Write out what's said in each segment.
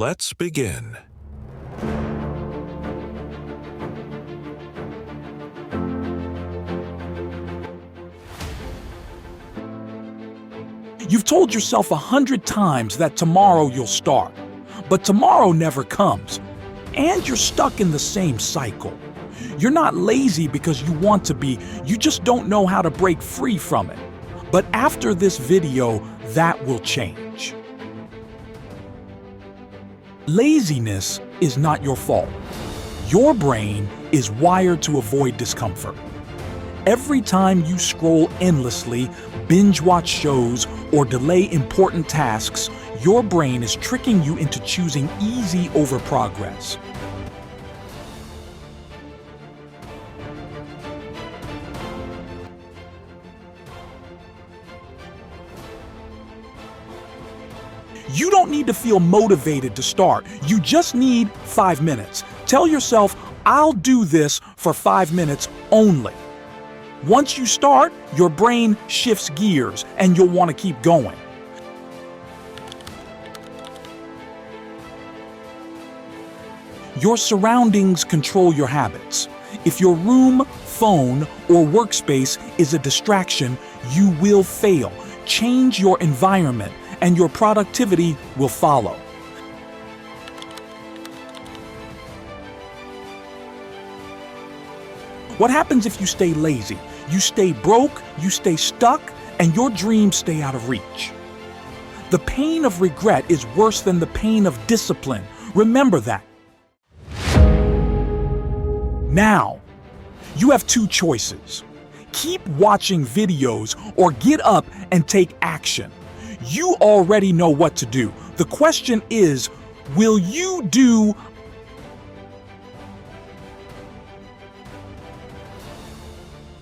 Let's begin. You've told yourself 100 times that tomorrow you'll start, but tomorrow never comes, and you're stuck in the same cycle. You're not lazy because you want to be, you just don't know how to break free from it. But after this video, that will change. Laziness is not your fault. Your brain is wired to avoid discomfort. Every time you scroll endlessly, binge watch shows, or delay important tasks, your brain is tricking you into choosing easy over progress. You don't need to feel motivated to start. You just need 5 minutes. Tell yourself, I'll do this for 5 minutes only. Once you start, your brain shifts gears and you'll want to keep going. Your surroundings control your habits. If your room, phone, or workspace is a distraction, you will fail. Change your environment and your productivity will follow. What happens if you stay lazy? You stay broke, you stay stuck, and your dreams stay out of reach. The pain of regret is worse than the pain of discipline. Remember that. Now, you have 2 choices. Keep watching videos or get up and take action. You already know what to do. The question is, will you do?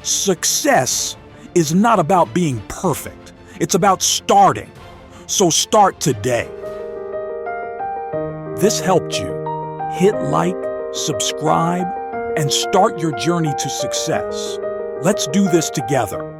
Success is not about being perfect. It's about starting. So start today. This helped you. Hit like, subscribe, and start your journey to success. Let's do this together.